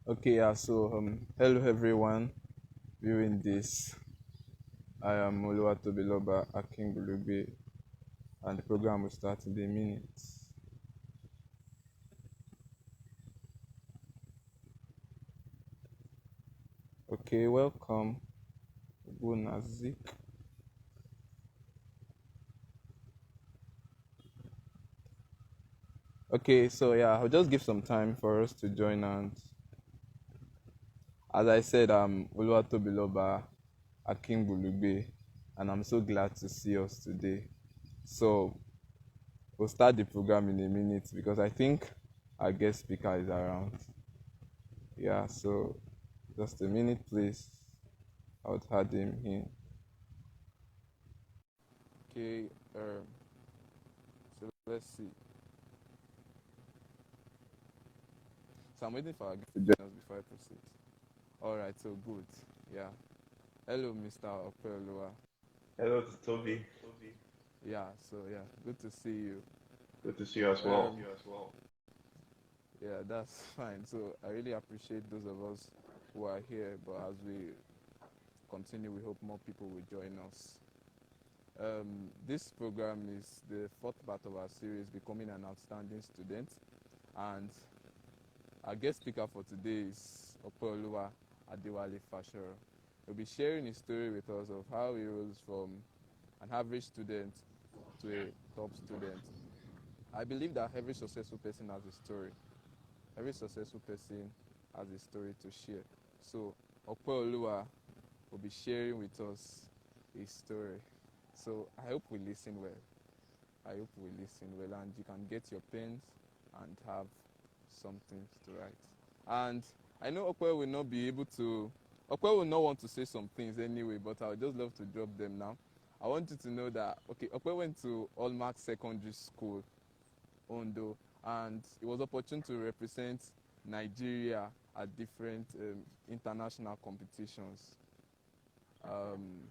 Okay, yeah, so hello everyone viewing this. I am Oluwatobiloba Akingbulugbe, and the program will start in a minute. Okay, welcome, Bunazik. Okay, so yeah, I'll just give some time for us to join, and as I said, I'm Oluwatobiloba Akingbulugbe, and I'm so glad to see us today. So we'll start the program in a minute because I think our guest speaker is around. Yeah, so just a minute, please. I would add him in. Okay, so let's see. So I'm waiting for our guest to join us before I proceed. All right, so good. Yeah. Hello, Mr. Opeoluwa. Hello, Toby. Yeah, so yeah, good to see you. Good to see you as well. Um, yeah, that's fine. So I really appreciate those of us who are here, but as we continue, we hope more people will join us. This program is the fourth part of our series, Becoming an Outstanding Student, and our guest speaker for today is Opeoluwa Adewale Fashoro. He'll be sharing his story with us of how he rose from an average student to a top student. I believe that every successful person has a story. Every successful person has a story to share. So Opeoluwa will be sharing with us his story. So I hope we listen well. I hope we listen well, and you can get your pens and have something to write. And I know Okwe will not be able to, Okwe will not want to say some things anyway, but I would just love to drop them now. I want you to know that, okay, Okwe went to Allmark Secondary School, Ondo, and it was opportune to represent Nigeria at different international competitions.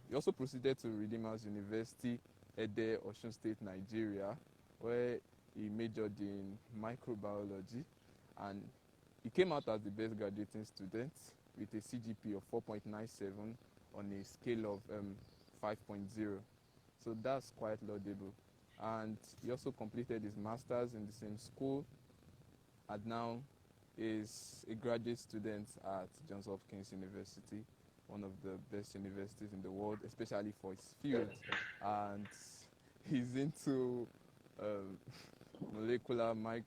He also proceeded to Redeemers University, Ede, Osun State, Nigeria, where he majored in microbiology, and he came out as the best graduating student with a CGP of 4.97 on a scale of 5.0. So that's quite laudable. And he also completed his master's in the same school, and now is a graduate student at Johns Hopkins University, one of the best universities in the world, especially for his field. And he's into um, molecular mic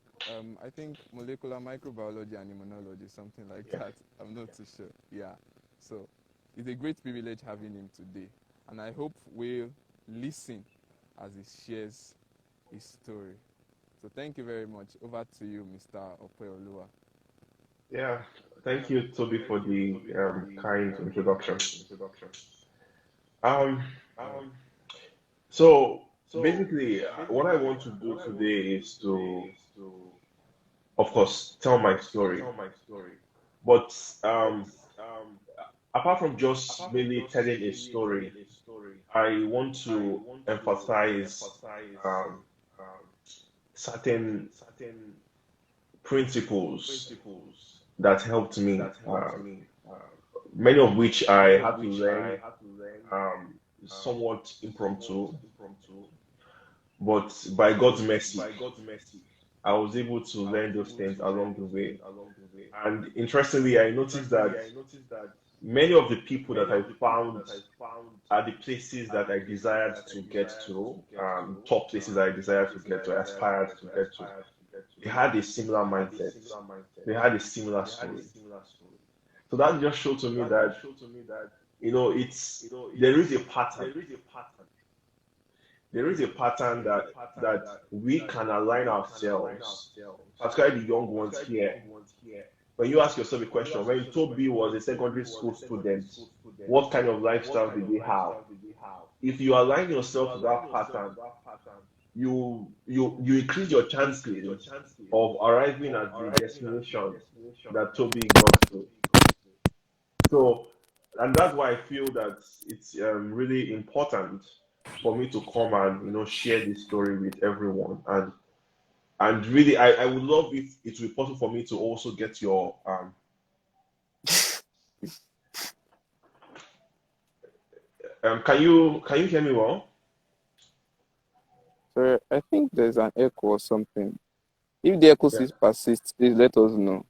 I think molecular microbiology and immunology, something like Yeah. that. I'm not too sure. Yeah. So it's a great privilege having him today. And I hope we'll listen as he shares his story. So thank you very much. Over to you, Mr. Opeoluwa. Yeah. Thank you, Toby, for the kind introduction. Um, so basically, what I want to do today is to, of course, tell my story. But apart from just mainly telling a story, I want to emphasize um, certain principles that helped me. Many of which I had to learn somewhat impromptu, but by God's mercy, I was able to learn those things along the way. And interestingly, I noticed that many of the people that I found are the places that I desired to get to, top places I desired to get to, I aspired to get to. They had a similar mindset, they had a similar story. So that just showed to me that, it's there is a pattern. There is a pattern that we can align ourselves, particularly the young ones here. When you ask yourself a question, when Toby was a secondary school student, what kind of lifestyle did they have? If you align yourself to that pattern, you increase your chances of arriving at the destination that Toby got to. So, and that's why I feel that it's really important for me to come and share this story with everyone. And really, I would love if it would be possible for me to also get your Can you hear me well? So I think there's an echo or something. If the echo Yeah. still persists, please let us know.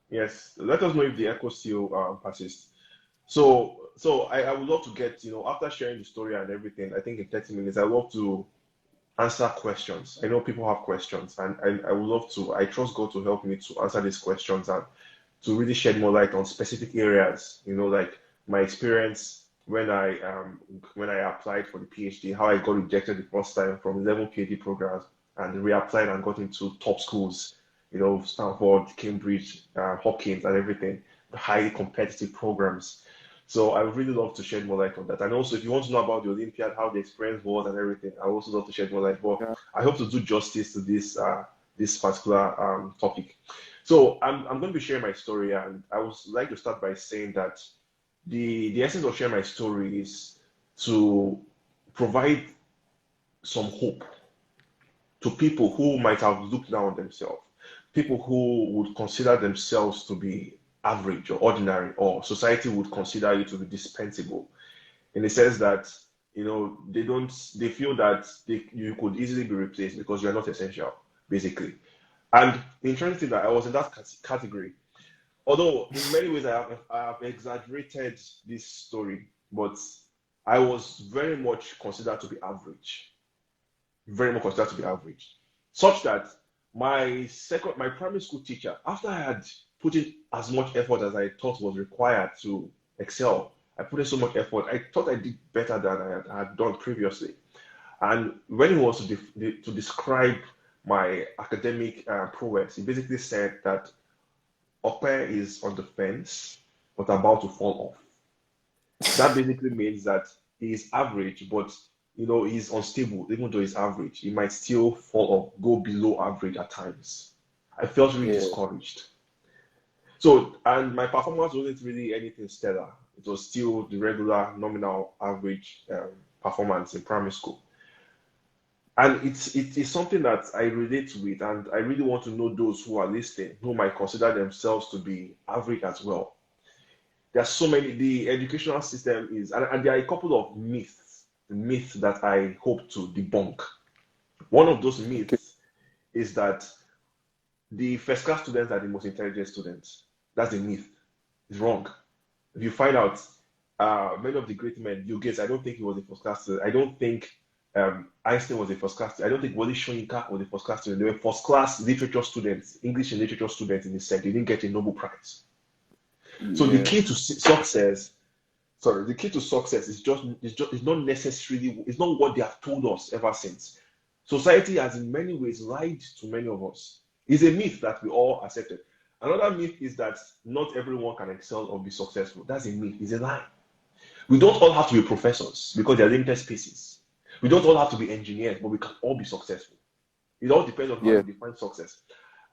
Yes. Let us know if the echo still persists. So I would love to get, after sharing the story and everything, I think in 30 minutes, I love to answer questions. I know people have questions, and I would love to. I trust God to help me to answer these questions and to really shed more light on specific areas. Like my experience when I applied for the PhD, how I got rejected the first time from 11 PhD programs and reapplied and got into top schools. Stanford, Cambridge, Hopkins, and everything, highly competitive programs. So I would really love to shed more light on that. And also, if you want to know about the Olympiad, how the experience was and everything, I would also love to shed more light. But Yeah. I hope to do justice to this particular topic. So I'm going to be sharing my story, and I would like to start by saying that the essence of sharing my story is to provide some hope to people who might have looked down on themselves, people who would consider themselves to be average or ordinary, or society would consider you to be dispensable, in the sense that they feel that you could easily be replaced because you're not essential, basically. And the interesting thing that I was in that category, although in many ways I have exaggerated this story, but I was very much considered to be average, very much considered to be average, such that my primary school teacher, after I had put in as much effort as I thought was required to excel, I put in so much effort. I thought I did better than I had done previously. And when he was to describe my academic prowess, he basically said that Ope is on the fence, but about to fall off. That basically means that he is average, but he's unstable. Even though he's average, he might still fall off, go below average at times. I felt really Yeah. discouraged. So, and my performance wasn't really anything stellar. It was still the regular nominal average performance in primary school. And it is something that I relate with, and I really want to know those who are listening, who might consider themselves to be average as well. There's so many. The educational system is, and there are a couple of myths that I hope to debunk. One of those Okay. myths is that the first class students are the most intelligent students. That's a myth. It's wrong. If you find out, many of the great men, Bill Gates, I don't think he was a first class student. I don't think Einstein was a first class student. I don't think Wally Shoyinka was a first class student. They were first class literature students, English and literature students in the sense. They didn't get a Nobel Prize. So the Yeah. key to success, sorry, the key to success is not necessarily, it's not what they have told us ever since. Society has in many ways lied to many of us. It's a myth that we all accepted. Another myth is that not everyone can excel or be successful. That's a myth. It's a lie. We don't all have to be professors because they're limited spaces. We don't all have to be engineers, but we can all be successful. It all depends on how Yeah. you define success.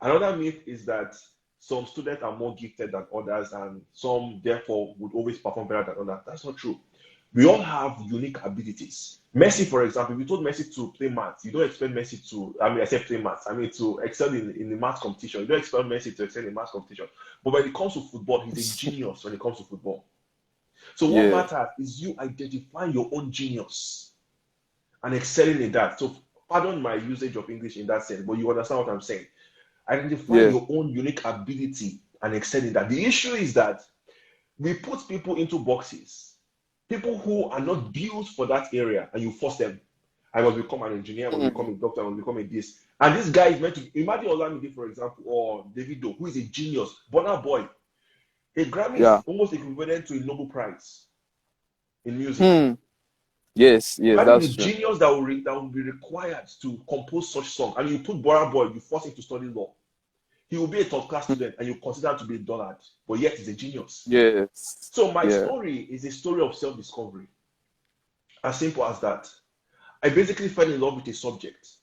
Another myth is that some students are more gifted than others, and some therefore would always perform better than others. That's not true. We all have unique abilities. Messi, for example, if you told Messi to play maths, you don't expect Messi to, I mean, I said play maths, I mean, to excel in the maths competition. You don't expect Messi to excel in maths competition. But when it comes to football, he's a genius when it comes to football. So what Yeah. matters is you identifying your own genius and excelling in that. So pardon my usage of English in that sense, but you understand what I'm saying. Identify Yeah. your own unique ability and excel in that. The issue is that we put people into boxes, people who are not built for that area, and you force them. I must become an engineer, I must become Mm. a doctor, I must become a this. And this guy is meant to imagine Olamide, for example, or Davido, who is a genius, Burna Boy. A Grammy is Yeah. almost equivalent to a Nobel Prize in music. Hmm. Yes. Yes. Imagine the That's true. genius that will be required to compose such song. And you put Burna Boy, you force him to study law. He will be a top class Hmm. student and you consider him to be a dullard, but yet he's a genius. Yes. So my Yeah. story is a story of self-discovery. As simple as that. I basically fell in love with a subject.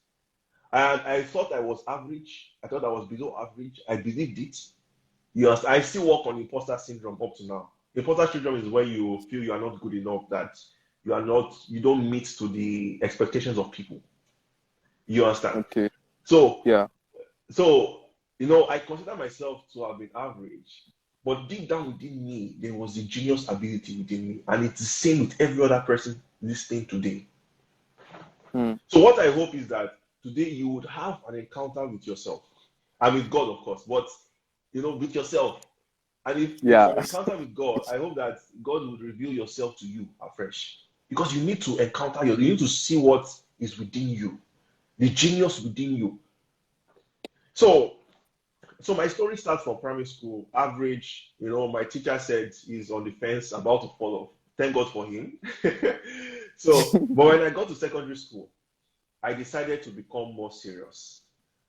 And I thought I was average. I thought I was below average. I believed it. Yes, I still work on imposter syndrome up to now. Imposter syndrome is where you feel you are not good enough, that you don't meet to the expectations of people. You understand? Okay. So, Yeah. so I consider myself to have been average. But deep down within me, there was the genius ability within me. And it's the same with every other person listening today. So what I hope is that today you would have an encounter with yourself and with God, of course, but with yourself. And if it's Yeah. an encounter with God, I hope that God would reveal yourself to you afresh. Because you need to encounter you need to see what is within you, the genius within you. So my story starts from primary school, average. My teacher said he's on the fence, about to fall off. Thank God for him. But when I got to secondary school, I decided to become more serious.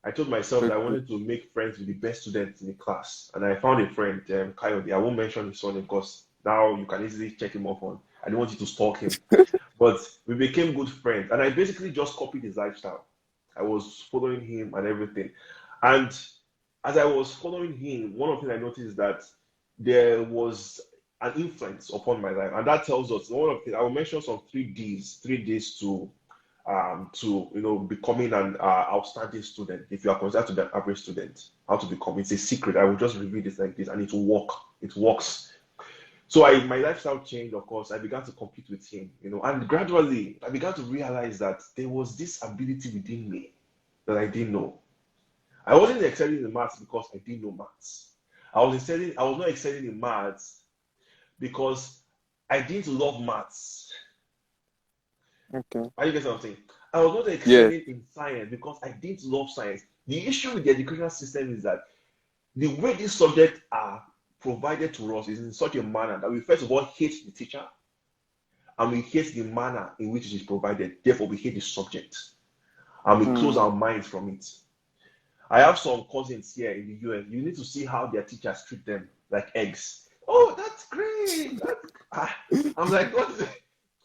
I told myself that I Okay. wanted to make friends with the best students in the class. And I found a friend, Coyote. I won't mention his name because now you can easily check him off on. I didn't want you to stalk him. But we became good friends. And I basically just copied his lifestyle. I was following him and everything. And as I was following him, one of the things I noticed is that there was an influence upon my life. And that tells us, one of the, I will mention some 3Ds to becoming an outstanding student. If you are considered to be an average student, how to become, it's a secret. I will just reveal this like this, and it will work. It works. So my lifestyle changed. Of course, I began to compete with him, and gradually I began to realize that there was this ability within me that I didn't know. I wasn't excelling in maths because I didn't know maths. I was not excelling in maths because I didn't love maths. Okay. Are you getting what I'm saying? I was not Yes. excelling in science because I didn't love science. The issue with the educational system is that the way these subjects are provided to us is in such a manner that we first of all hate the teacher and we hate the manner in which it is provided. Therefore, we hate the subject and we close our minds from it. I have some cousins here in the US. You need to see how their teachers treat them like eggs. Oh, that's great. I'm like, what is it?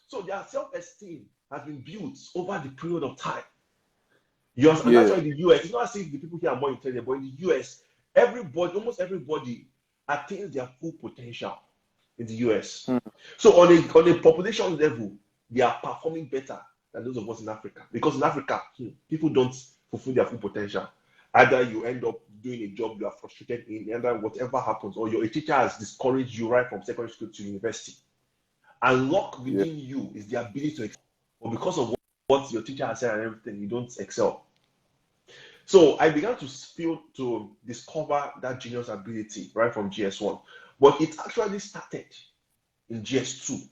So their self-esteem has been built over the period of time. And that's Yeah. why in the US, it's not as if the people here are more intelligent, but in the US, almost everybody attains their full potential in the US. So on a population level, they are performing better than those of us in Africa. Because in Africa, people don't fulfill their full potential. Either you end up doing a job you are frustrated in, either whatever happens, or your teacher has discouraged you right from secondary school to university. And luck Yeah. within you is the ability to excel. But because of what your teacher has said and everything, you don't excel. So I began to discover that genius ability right from GS1. But it actually started in GS2.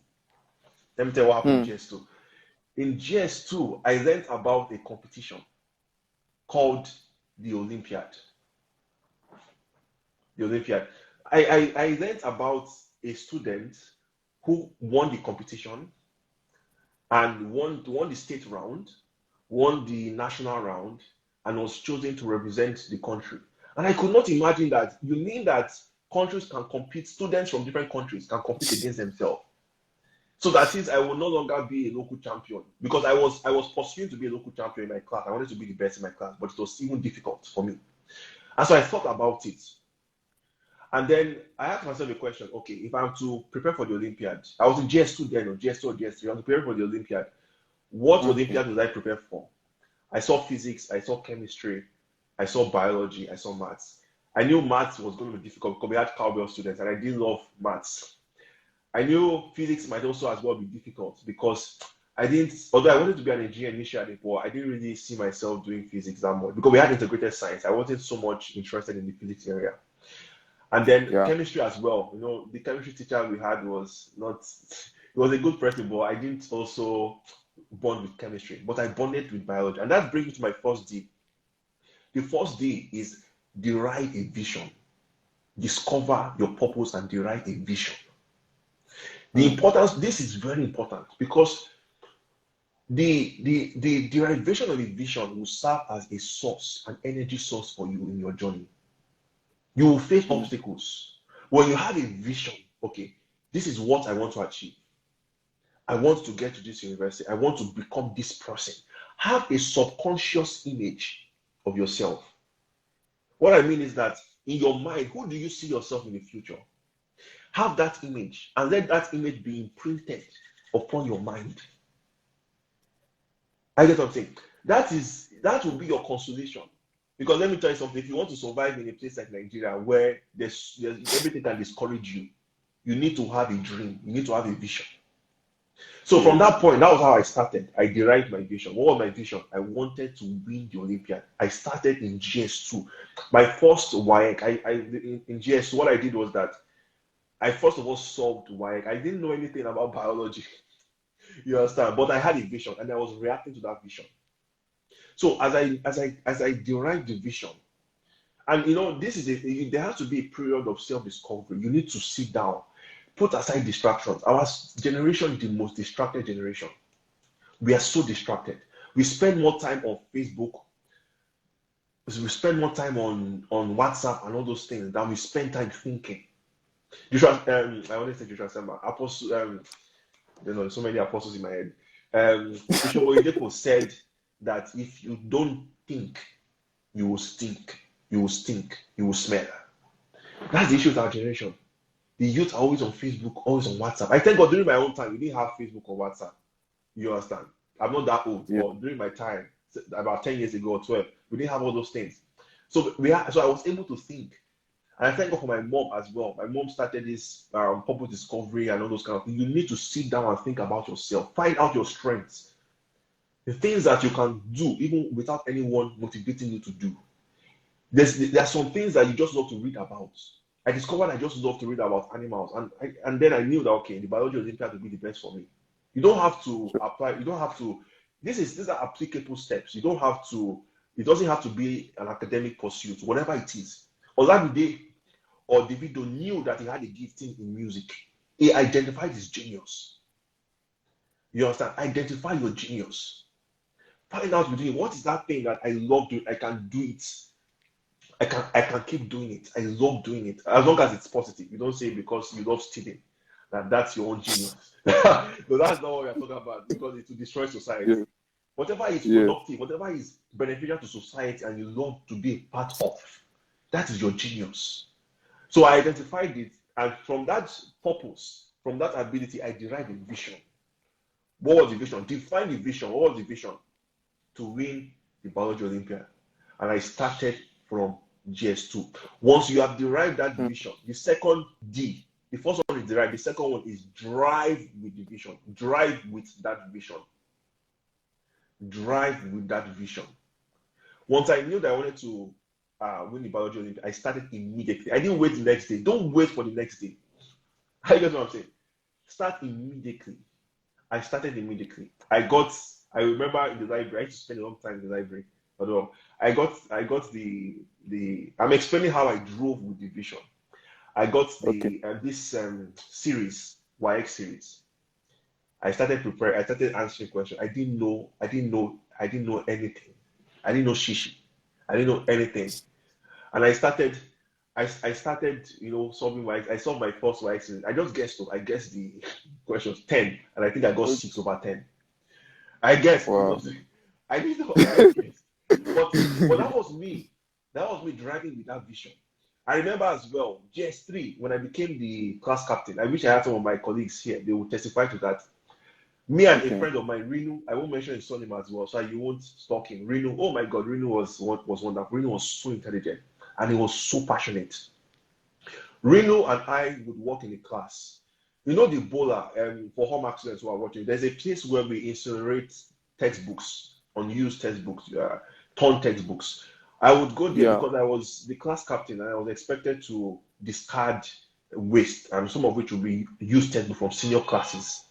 Let me tell you what happened in GS2. In GS2, I learned about a competition called the Olympiad. The Olympiad. I learned about a student who won the competition and won the state round, won the national round, and was chosen to represent the country. And I could not imagine that. You mean that countries can compete, students from different countries can compete against themselves. So that is, I will no longer be a local champion because I was pursuing to be a local champion in my class. I wanted to be the best in my class, but it was even difficult for me. And so I thought about it. And then I asked myself a question, okay, if I'm to prepare for the Olympiad, I was in GS2 then, or GS2 or GS3, I was preparing for the Olympiad. What Olympiad was I prepared for? I saw physics, I saw chemistry, I saw biology, I saw maths. I knew maths was going to be difficult because we had cowbell students and I didn't love maths. I knew physics might also as well be difficult because although I wanted to be an engineer initially, but I didn't really see myself doing physics that much because we had integrated science. I wasn't so much interested in the physics area. And then Yeah. chemistry as well. The chemistry teacher we had was not, he was a good person, but I didn't also bond with chemistry, but I bonded with biology. And that brings me to my first D. The first D is derive a vision. Discover your purpose and derive a vision. This is very important because the derivation of a vision will serve as a source, an energy source for you in your journey. You will face obstacles. When you have a vision, okay, this is what I want to achieve. I want to get to this university. I want to become this person. Have a subconscious image of yourself. What I mean is that in your mind, who do you see yourself in the future? Have that image and let that image be imprinted upon your mind. I get what I'm saying. That will be your consolation. Because let me tell you something, if you want to survive in a place like Nigeria where there's everything can discourage you, you need to have a dream, you need to have a vision. So from that point, that was how I started. I derived my vision. What was my vision? I wanted to win the Olympiad. I started in GS2. My first WAEC, in GS2, what I did was that I first of all solved WAEC. I didn't know anything about biology, you understand? But I had a vision and I was reacting to that vision. So as I derived the vision, and this is there has to be a period of self-discovery. You need to sit down, put aside distractions. Our generation is the most distracted generation. We are so distracted. We spend more time on Facebook. We spend more time on WhatsApp and all those things than we spend time thinking. Joshua, I want to say Joshua Samba, apostle. There's so many apostles in my head. Bishop Oyedepo said that if you don't think, you will stink. You will stink. You will smell. That's the issue with our generation. The youth are always on Facebook, always on WhatsApp. I thank God during my own time, we didn't have Facebook or WhatsApp. You understand? I'm not that old, but during my time, about 10 years ago or 12, we didn't have all those things. So I was able to think. And I thank God for my mom as well. My mom started this purpose discovery and all those kind of things. You need to sit down and think about yourself. Find out your strengths. The things that you can do even without anyone motivating you to do. There are some things that you just love to read about. I discovered I just love to read about animals. And then I knew that, okay, the biology Olympiad would be the best for me. You don't have to apply. You don't have to. These are applicable steps. You don't have to. It doesn't have to be an academic pursuit, whatever it is. Olamide or Davido knew that he had a gifting in music. He identified his genius. You understand? Identify your genius. Find out within what is that thing that I love doing. I can do it. I can keep doing it. I love doing it. As long as it's positive. You don't say because you love stealing that's your own genius. No, that's not what we're talking about, because it will destroy society. Yeah. Whatever is productive, whatever is beneficial to society and you love to be a part of, that is your genius. So I identified it, and from that purpose, from that ability, I derived a vision. What was the vision? Define the vision. What was the vision? To win the biology Olympiad. And I started from GS2. Once you have derived that vision, the second D, the first one is derived, the second one is drive with the vision. Drive with that vision. Drive with that vision. Once I knew that I wanted to win the biology Olympiad, I started immediately. I didn't wait the next day. Don't wait for the next day. You get what I'm saying? Start immediately. I started immediately. I remember in the library, I used to spend a long time in the library. Although I got the I'm explaining how I drove with the vision. I got this series, YX series. I started preparing, I started answering questions. I didn't know anything. I didn't know shishi. I didn't know anything. And I started, solving YX. I solved my first YX series. I guessed the questions 10, and I think I got 6 over 10. I guess. Wow. I didn't know. But that was me. That was me driving with that vision. I remember as well, GS3, when I became the class captain, I wish I had some of my colleagues here. They would testify to that. Me and a friend of mine, Rinu, I won't mention his surname as well, so you won't stalk him. Rinu, oh my God, Rinu was wonderful. Rinu was so intelligent, and he was so passionate. Rinu and I would work in the class. You know the bowler, for home students who are watching, there's a place where we incinerate textbooks, unused textbooks, torn textbooks. I would go there because I was the class captain and I was expected to discard waste, and some of which will be used textbook from senior classes.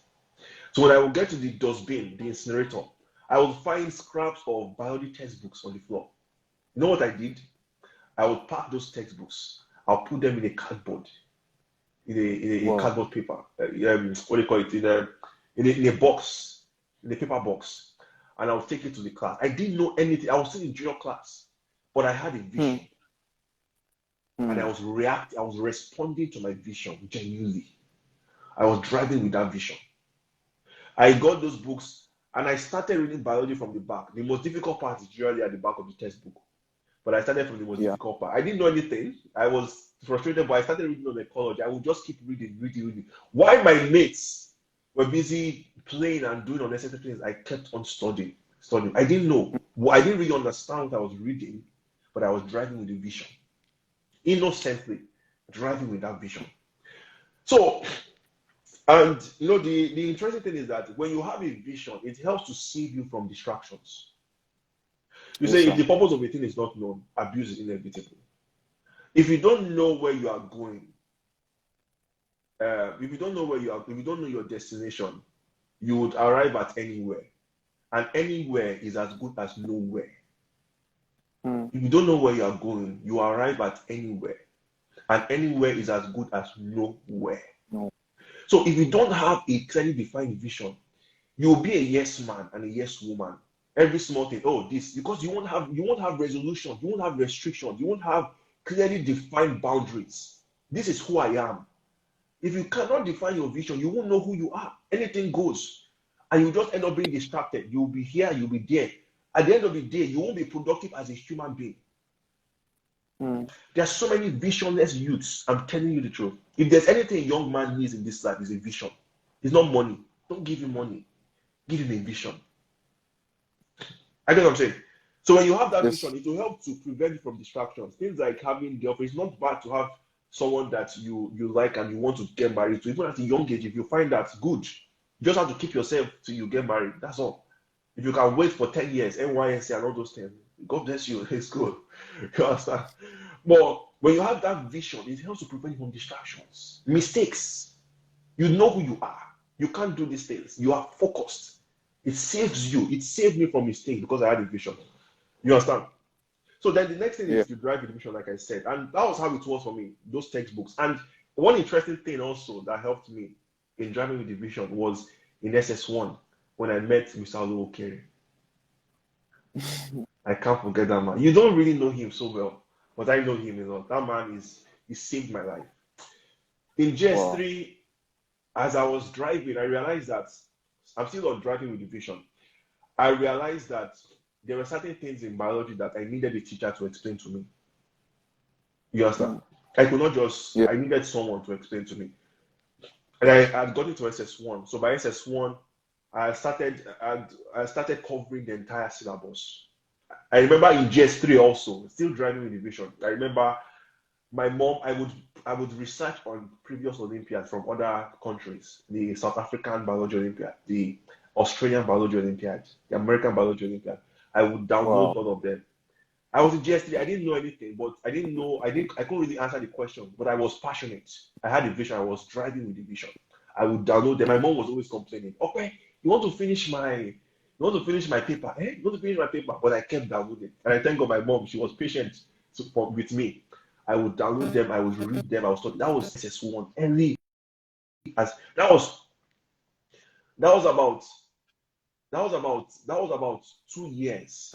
So when I would get to the dustbin, the incinerator, I would find scraps of biology textbooks on the floor. You know what I did? I would pack those textbooks. I'll put them in a cardboard, in a cardboard paper. What do you call it? In a box, in a paper box, and I'll take it to the class. I didn't know anything. I was still in junior class, but I had a vision, and I was responding to my vision genuinely. I was driving with that vision. I got those books, and I started reading biology from the back. The most difficult part is usually at the back of the textbook, but I started from the most difficult part. I didn't know anything. I was frustrated, but I started reading on ecology. I would just keep reading. While my mates were busy playing and doing unnecessary things, I kept on studying. I didn't know. I didn't really understand what I was reading, but I was driving with a vision. Innocently driving with that vision. So, and the interesting thing is that when you have a vision, it helps to save you from distractions. You say if the purpose of a thing is not known, abuse is inevitable. If you don't know where you are going, if you don't know where you are, if you don't know your destination, you would arrive at anywhere. And anywhere is as good as nowhere. If you don't know where you are going, you arrive at anywhere. And anywhere is as good as nowhere. So if you don't have a clearly defined vision, you will be a yes man and a yes woman. Every small thing, this, because you won't have resolution, you won't have restrictions, you won't have clearly defined boundaries. This is who I am. If you cannot define your vision, you won't know who you are. Anything goes. And you just end up being distracted. You'll be here, you'll be there. At the end of the day, you won't be productive as a human being. There are so many visionless youths. I'm telling you the truth. If there's anything a young man needs in this life, it's a vision. It's not money. Don't give him money. Give him a vision. I get what I'm saying. So when you have that vision, it will help to prevent you from distractions. Things like having girlfriend. It's not bad to have someone that you like and you want to get married to. Even at a young age, if you find that good, you just have to keep yourself till you get married. That's all. If you can wait for 10 years, NYSC and all those things, God bless you. It's good. You understand? But when you have that vision, it helps to prevent you from distractions, mistakes. You know who you are. You can't do these things. You are focused. It saves you. It saved me from mistakes because I had a vision. You understand? So then the next thing is to drive with vision, like I said. And that was how it was for me, those textbooks. And one interesting thing also that helped me in driving with the vision was in SS1 when I met Mr. Opeoluwa. I can't forget that man. You don't really know him so well, but I know him a lot. That man he saved my life. In GS3, as I was driving, I realized that I'm still not driving with the vision. I realized that there were certain things in biology that I needed a teacher to explain to me. You understand? I could not just, I needed someone to explain to me. And I had gotten to SS1. So by SS1, I started covering the entire syllabus. I remember in GS3 also, still driving with the vision. I remember my mom, I would research on previous Olympiads from other countries, the South African Biology Olympiad, the Australian Biology Olympiad, the American Biology Olympiad. I would download all of them. I was in GS3, I didn't know anything, but I couldn't really answer the question, but I was passionate. I had a vision, I was driving with the vision. I would download them. My mom was always complaining, okay, you want to finish my paper? You want to finish my paper? But I kept downloading. And I thank God my mom, she was patient with me. I would download them, I would read them, I was talking. That was SS1 early. That was about 2 years.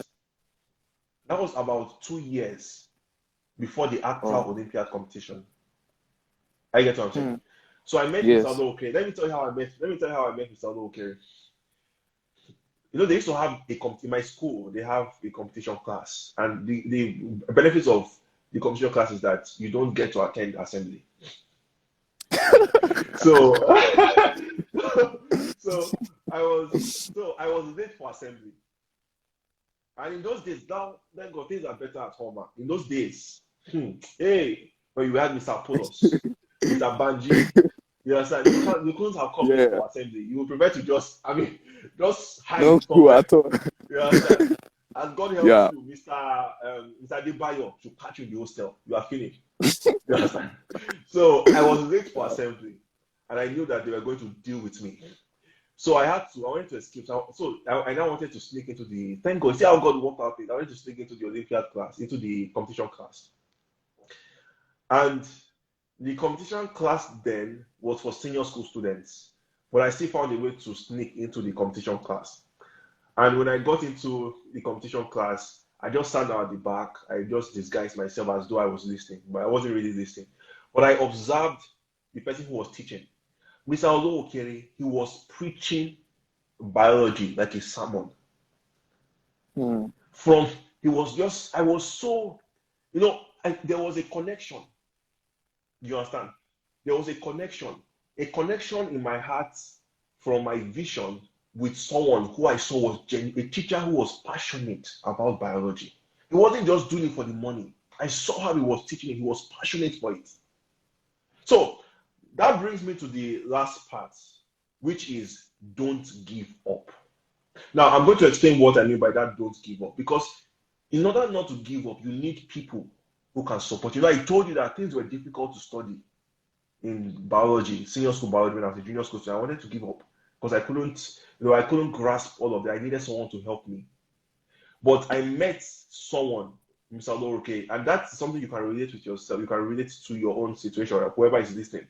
That was about 2 years before the actual Olympiad competition. I get what I'm saying. So I met Mr. Opeoluwa. Let me tell you how I met Mr. Opeoluwa. They used to have in my school, they have a competition class. And the benefits of the competition class is that you don't get to attend assembly. So I was late for assembly. And in those days, now, thank God, things are better at home. In those days, hey, when you had Mr. Polos, Mr. Banji, you understand? You couldn't have come late for assembly. You would prefer to just hide somewhere. At all. You understand? And God help you, Mr. Adebayo, to catch you in the hostel. You are finished. You understand? So I was late for assembly, and I knew that they were going to deal with me. So I wanted to escape. So I now wanted to sneak into thank God, see how God worked out it. I wanted to sneak into the Olympiad class, into the competition class. And the competition class then was for senior school students, but I still found a way to sneak into the competition class. And when I got into the competition class, I just sat down at the back. I just disguised myself as though I was listening, but I wasn't really listening. But I observed the person who was teaching. Mr. Opeoluwa, he was preaching biology like a sermon. I was so, there was a connection. You understand? There was a connection in my heart from my vision with someone who I saw was a teacher who was passionate about biology. He wasn't just doing it for the money. I saw how he was teaching it. He was passionate for it. So that brings me to the last part, which is don't give up. Now, I'm going to explain what I mean by that don't give up. Because in order not to give up, you need people who can support you. I told you that things were difficult to study in biology, senior school biology when I was a junior school student. I wanted to give up because I couldn't grasp all of that. I needed someone to help me. But I met someone, Mr. Oloroke, and that's something you can relate with yourself. You can relate to your own situation or whoever is listening.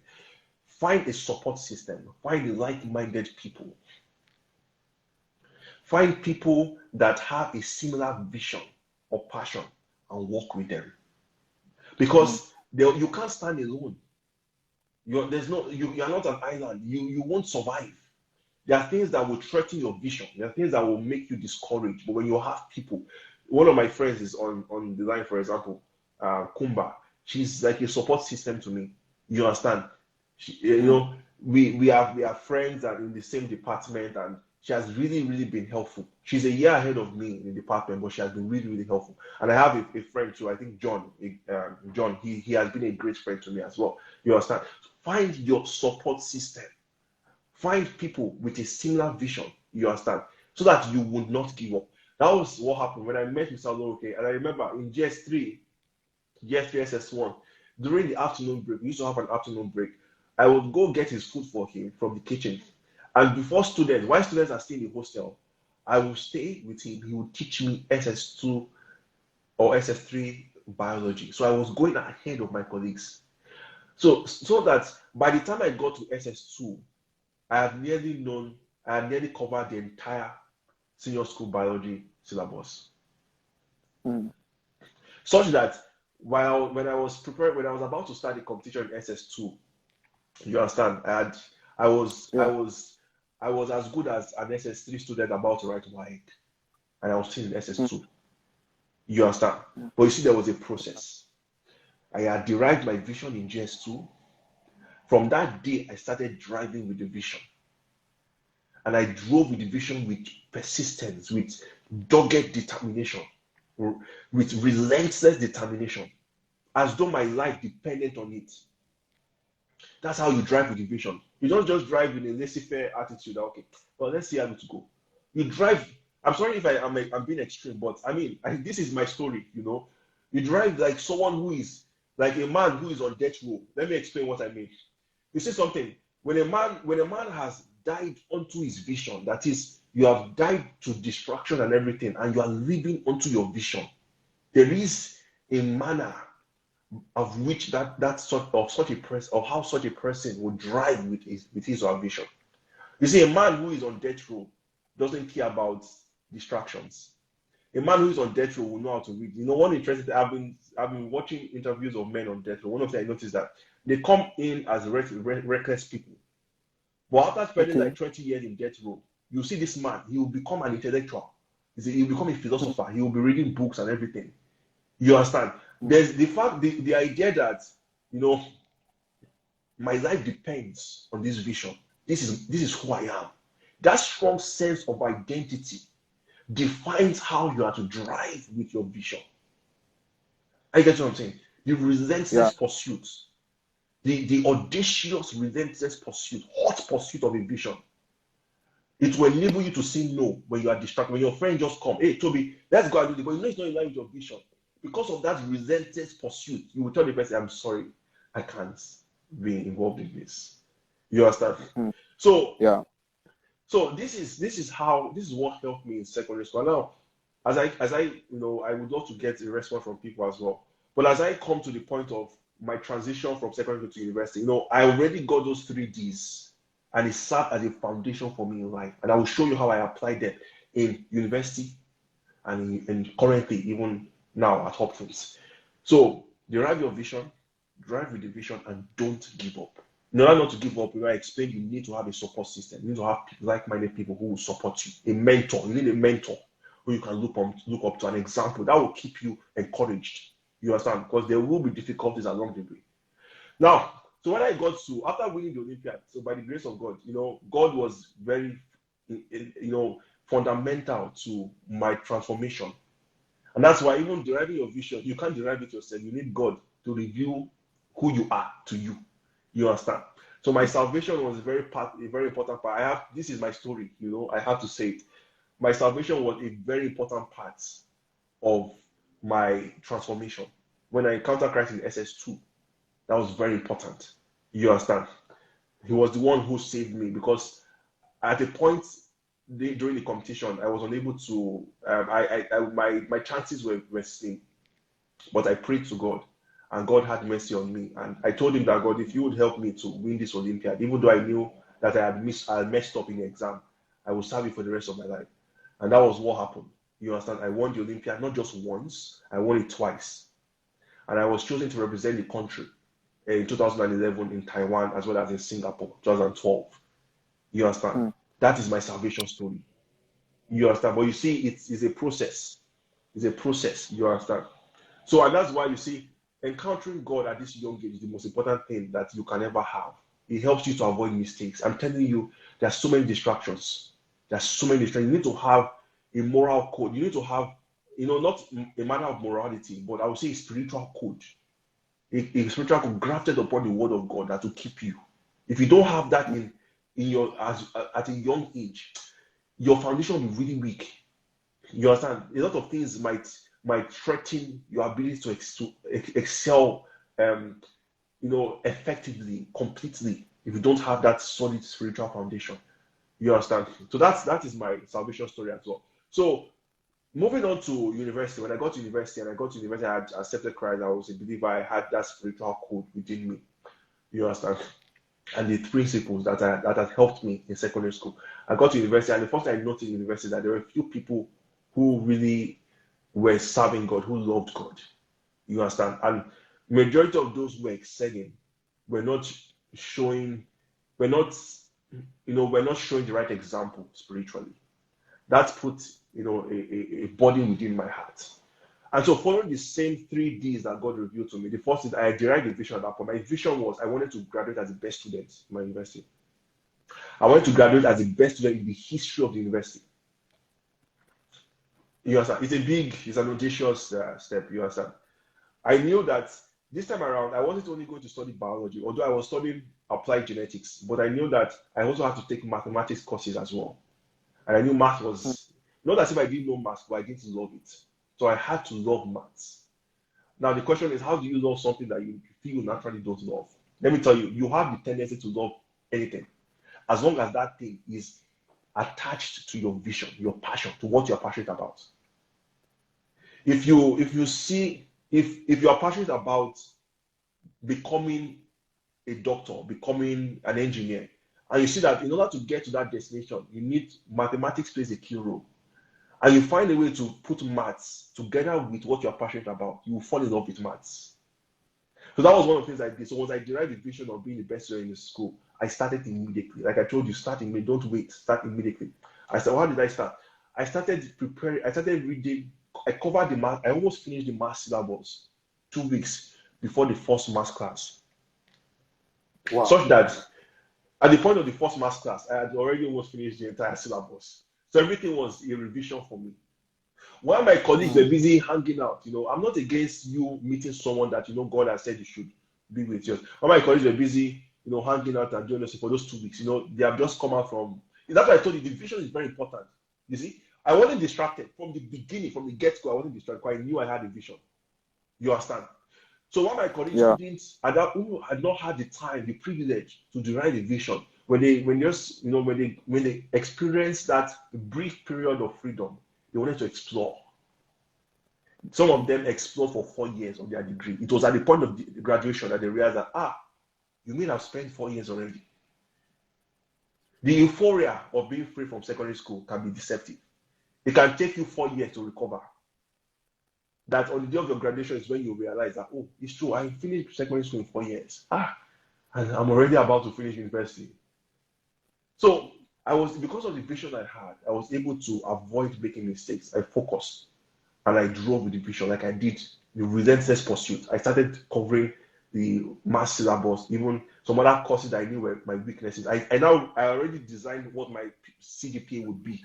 Find a support system. Find like-minded people. Find people that have a similar vision or passion and work with them. Because you can't stand alone. You are not an island. You won't survive. There are things that will threaten your vision. There are things that will make you discouraged. But when you have people, one of my friends is on the line, for example, Kumba. She's like a support system to me. You understand? We are friends and in the same department, and she has really, really been helpful. She's a year ahead of me in the department, but she has been really, really helpful. And I have a friend too, I think John. John, he has been a great friend to me as well. You understand? Find your support system. Find people with a similar vision, you understand, so that you would not give up. That was what happened when I met Mr. Oloroke. And I remember in GS3, SS1, during the afternoon break, we used to have an afternoon break. I would go get his food for him from the kitchen. And while students are still in the hostel, I would stay with him. He would teach me SS2 or SS3 biology. So I was going ahead of my colleagues. So that by the time I got to SS2, I had nearly covered the entire senior school biology syllabus. Such that when I was about to start the competition in SS2, you understand, I was as good as an SS3 student about to write WAEC, and I was still in SS2. You understand? But you see, there was a process. I had derived my vision in GS2. From that day, I started driving with the vision. And I drove with the vision with persistence, with dogged determination, with relentless determination, as though my life depended on it. That's how you drive with the vision. You don't just drive with a laissez-faire attitude. Okay, well, let's see how it go. You drive. I'm sorry if I'm being extreme, but I mean, this is my story. You drive like someone who is like a man who is on death row. Let me explain what I mean. You see something, when a man has died onto his vision, that is, you have died to distraction and everything, and you are living onto your vision, there is a manner of which how such a person will drive with his or her vision. You see, a man who is on death row doesn't care about distractions. A man who is on death row will know how to read. One interesting, I've been watching interviews of men on death row. One of them I noticed that they come in as reckless people. But after spending like 20 years in death row, you see this man, he will become an intellectual. He will become a philosopher. He will be reading books and everything. You understand? There's the idea that, my life depends on this vision. This is who I am. That strong sense of identity defines how you are to drive with your vision. I get what I'm saying. The relentless pursuit, the audacious, relentless pursuit, hot pursuit of a vision. It will enable you to say no when you are distracted. When your friend just come, hey Toby, let's go and do this, but it's not in line with your vision. Because of that relentless pursuit, you will tell the person, I'm sorry, I can't be involved in this. You understand? So this is what helped me in secondary school. Now, as I I would love to get a response from people as well. But as I come to the point of my transition from secondary to university, I already got those 3 Ds, and it served as a foundation for me in life. And I will show you how I applied them in university and currently even now at Hopkins. So derive your vision, drive with the vision, and don't give up. In order not to give up, I explained you need to have a support system. You need to have like-minded people who will support you. A mentor. You need a mentor who you can look up to, an example that will keep you encouraged. You understand? Because there will be difficulties along the way. Now, so when I got to, after winning the Olympiad, so by the grace of God, God was very, fundamental to my transformation. And that's why even deriving your vision, you can't derive it yourself. You need God to reveal who you are to you. You understand? So my salvation was a very important part. This is my story, I have to say it. My salvation was a very important part of my transformation. When I encountered Christ in SS2, that was very important. You understand? He was the one who saved me because at a point during the competition, I was unable to. My chances were slim, but I prayed to God, and God had mercy on me. And I told Him that, God, if you would help me to win this Olympiad, even though I knew that I messed up in the exam, I will serve you for the rest of my life. And that was what happened. You understand? I won the Olympiad not just once, I won it twice. And I was chosen to represent the country in 2011 in Taiwan as well as in Singapore, 2012. You understand? That is my salvation story. You understand? But you see, it's a process. It's a process. You understand? So, and that's why you see, encountering God at this young age is the most important thing that you can ever have. It helps you to avoid mistakes. I'm telling you, there are so many distractions. There's so many distractions. You need to have a moral code. You need to have, not a matter of morality, but I would say a spiritual code. A spiritual code grafted upon the word of God that will keep you. If you don't have that in your at a young age, your foundation will be really weak. You understand? A lot of things might threaten your ability to excel, effectively, completely, if you don't have that solid spiritual foundation. You understand? So that is my salvation story as well. So moving on to university, when I got to university, I had accepted Christ. I was a believer. I had that spiritual code within me. You understand? And the principles that had helped me in secondary school. I got to university, and the first thing I noticed in university that there were a few people who really were serving God, who loved God. You understand? And majority of those who were excelling were not showing the right example spiritually. That put a burden within my heart. And so following the same 3 Ds that God revealed to me, the first is I derived a vision at that point. My vision was I wanted to graduate as the best student in my university. I wanted to graduate as the best student in the history of the university. You understand? It's an audacious step. You understand? I knew that this time around, I wasn't only going to study biology, although I was studying applied genetics, but I knew that I also had to take mathematics courses as well. And I knew math was, not as if I didn't know math, but I didn't love it. So I had to love maths. Now the question is, how do you love something that you feel you naturally don't love? Let me tell you, you have the tendency to love anything, as long as that thing is attached to your vision, your passion, to what you're passionate about. If you are passionate about becoming a doctor, becoming an engineer, and you see that in order to get to that destination, you need mathematics plays a key role, and you find a way to put maths together with what you're passionate about, you will fall in love with maths. So that was one of the things I did. So once I derived the vision of being the best student in the school, I started immediately. Like I told you, start immediately. Don't wait. Start immediately. I said, how did I start? I started preparing. I started reading. I covered the math. I almost finished the math syllabus 2 weeks before the first math class. Wow. Such that at the point of the first math class, I had already almost finished the entire syllabus. So everything was a revision for me. While my colleagues were busy hanging out, I'm not against you meeting someone that God has said you should be with. While my colleagues were busy, hanging out and doing this for those 2 weeks, they have just come out from. That's why I told you the vision is very important. You see, I wasn't distracted from the beginning, from the get-go. I wasn't distracted because I knew I had a vision. You understand? So while my colleagues who had not had the time, the privilege to derive a vision, when they experienced that brief period of freedom, they wanted to explore. Some of them explored for 4 years of their degree. It was at the point of the graduation that they realized that, you may have spent 4 years already. The euphoria of being free from secondary school can be deceptive. It can take you 4 years to recover. That on the day of your graduation is when you realize that, it's true, I finished secondary school in 4 years. And I'm already about to finish university. So because of the vision I had, I was able to avoid making mistakes. I focused and I drove with the vision like I did the relentless pursuit. I started covering the math syllabus, even some other courses that I knew were my weaknesses. I already designed what my CGPA would be,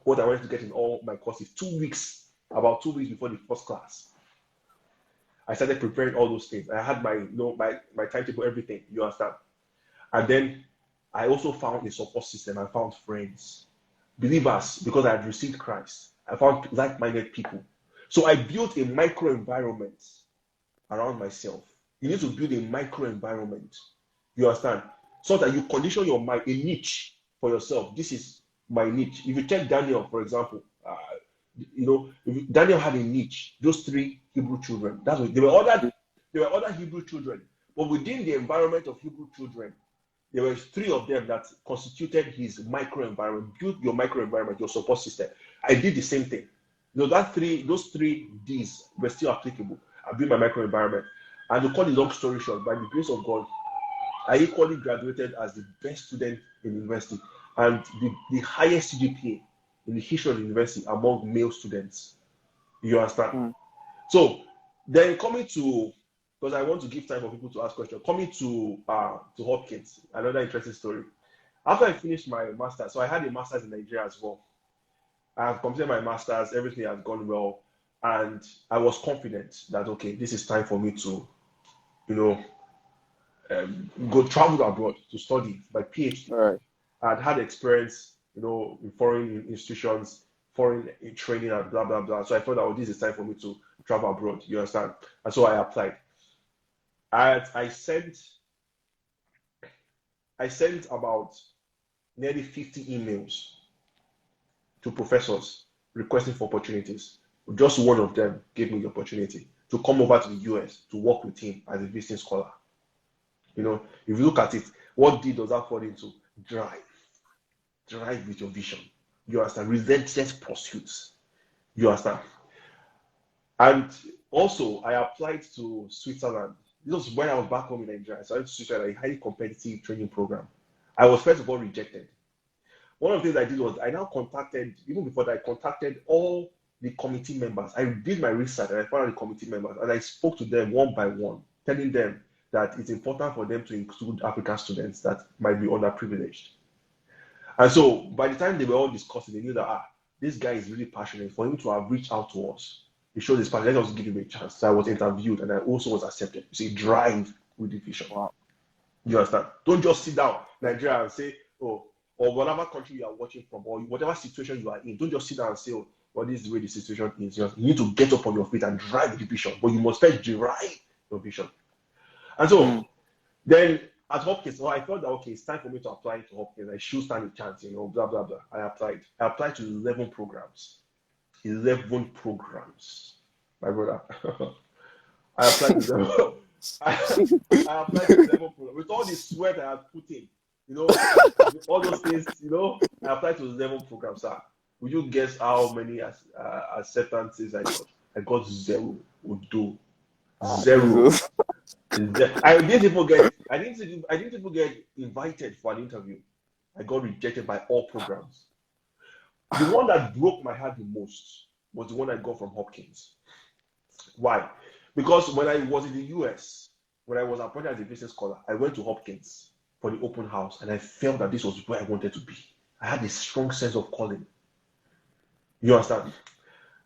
what I wanted to get in all my courses. 2 weeks about 2 weeks before the first class. I started preparing all those things. I had my timetable, everything. You understand? And then I also found a support system. I found friends, believers, because I had received Christ. I found like-minded people. So I built a micro environment around myself. You need to build a micro environment. You understand? So that you condition your mind, a niche for yourself. This is my niche. If you check Daniel, for example, Daniel had a niche. Those 3 Hebrew children. That's what, there were other Hebrew children, but within the environment of Hebrew children, there were 3 of them that constituted his micro environment. Build your micro environment, your support system. I did the same thing. Those 3 Ds were still applicable. I built my micro environment. And to cut the long story short, by the grace of God, I equally graduated as the best student in university and the highest CGPA in the history of the university among male students. You understand? So then coming to, because I want to give time for people to ask questions, coming to Hopkins, another interesting story. After I finished my master's, so I had a master's in Nigeria as well. I have completed my master's, everything has gone well, and I was confident that, okay, this is time for me to, go travel abroad to study my PhD. Right. I'd had experience, in foreign institutions, foreign training, and blah blah blah. So I thought that this is time for me to travel abroad. You understand? And so I applied. I sent about nearly 50 emails to professors requesting for opportunities. Just one of them gave me the opportunity to come over to the US to work with him as a visiting scholar. If you look at it, what D does that fall into? Drive with your vision. You understand? Relentless pursuits. You understand? And also, I applied to Switzerland. This was when I was back home in Nigeria. So I went to Switzerland, a highly competitive training program. I was first of all rejected. One of the things I did was I now contacted, even before that, I contacted all the committee members. I did my research and I found out the committee members and I spoke to them one by one, telling them that it's important for them to include African students that might be underprivileged. And so by the time they were all discussing, they knew that this guy is really passionate. For him to have reached out to us, he showed his passion. Let us give him a chance. So I was interviewed and I also was accepted. You see, drive with the vision. Wow. You understand? Don't just sit down, Nigeria, and say, or whatever country you are watching from, or whatever situation you are in. Don't just sit down and say, well, this is the way the situation is. You need to get up on your feet and drive with the vision. But you must first drive your vision. And so then at Hopkins, so I thought that, okay, it's time for me to apply to Hopkins. I should stand a chance, blah, blah, blah. I applied to 11 programs. 11 programs, my brother. I applied to 11. I applied to 11 programs. With all the sweat I had put in, all those things, I applied to 11 programs, sir. Would you guess how many acceptances I got? I got 0. Would do 0. I didn't even get invited for an interview. I got rejected by all programs. The one that broke my heart the most was the one I got from Hopkins. Why? Because when I was in the US, when I was appointed as a business scholar, I went to Hopkins for the open house and I felt that this was where I wanted to be. I had a strong sense of calling. You understand?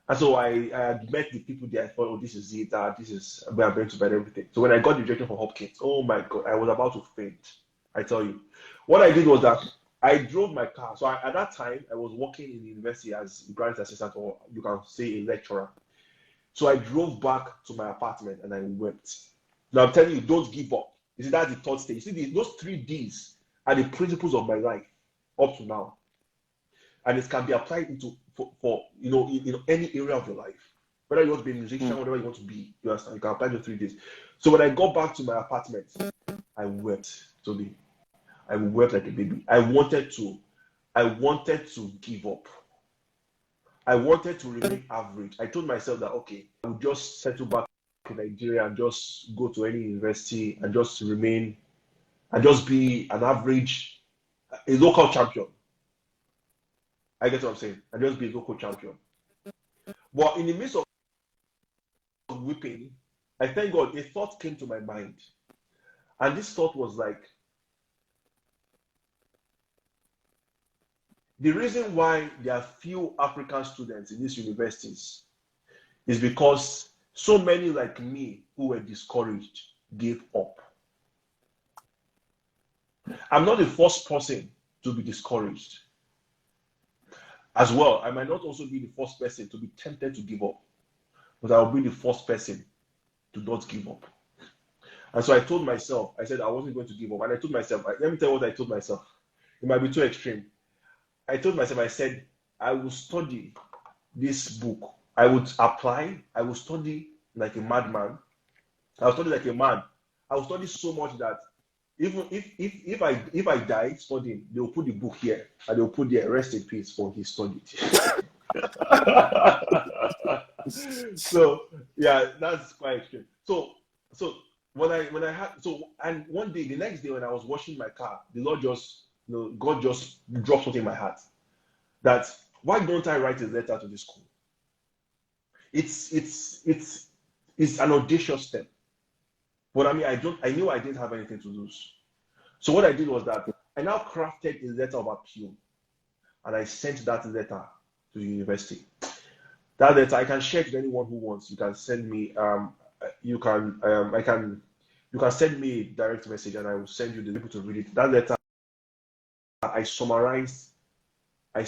And so I had met the people there. I thought, oh, this is it. This is where I'm going to buy everything. So when I got rejected from Hopkins, oh my God, I was about to faint. I tell you. What I did was that I drove my car. So at that time, I was working in the university as a grant assistant, or you can say a lecturer. So I drove back to my apartment and I wept. Now I'm telling you, don't give up. You see, that's the third stage. You see, those 3 Ds are the principles of my life up to now. And it can be applied into for in any area of your life. Whether you want to be a musician, whatever you want to be, you understand, you can apply the 3 Ds. So when I got back to my apartment, I wept. I wept like a baby. I wanted to give up. I wanted to remain average. I told myself that, okay, I would just settle back in Nigeria and just go to any university and just remain and just be an average, a local champion. I get what I'm saying. And just be a local champion. But in the midst of weeping, I thank God, a thought came to my mind. And this thought was like, the reason why there are few African students in these universities is because so many like me who were discouraged gave up. I'm not the first person to be discouraged. As well, I might not also be the first person to be tempted to give up, but I'll be the first person to not give up. And so I told myself, I said I wasn't going to give up. And I told myself, let me tell you what I told myself. It might be too extreme. I told myself, I said, I will study this book. I would apply. I will study like a madman. I will study like a man. I will study so much that even if I die studying, they will put the book here and they will put there, rest in peace for he studied. So yeah, that's quite extreme. So when I had and one day, the next day when I was washing my car, the Lord just God just dropped something in my heart that why don't I write a letter to the school? It's an audacious step. But I mean, I knew I didn't have anything to lose. So what I did was that I now crafted a letter of appeal, and I sent that letter to the university. That letter I can share it with anyone who wants. You can send me you can send me a direct message, and I will send you the people to read it. That letter I summarized my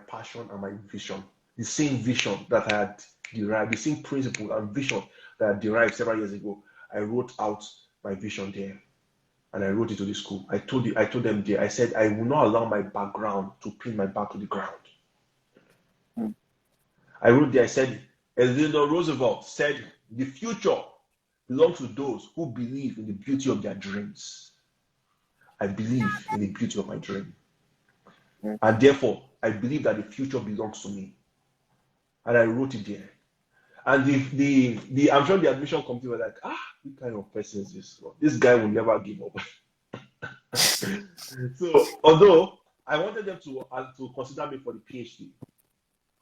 passion and my vision, the same vision that I had derived, the same principle and vision that I derived several years ago. I wrote out my vision there, and I wrote it to the school. I told them there, I said, I will not allow my background to pin my back to the ground. I wrote there, I said, Eleanor Roosevelt said, the future belongs to those who believe in the beauty of their dreams. I believe in the beauty of my dream. And therefore, I believe that the future belongs to me. And I wrote it there. And I'm sure the admission committee were like, what kind of person is this? This guy will never give up. So, although I wanted them to consider me for the PhD,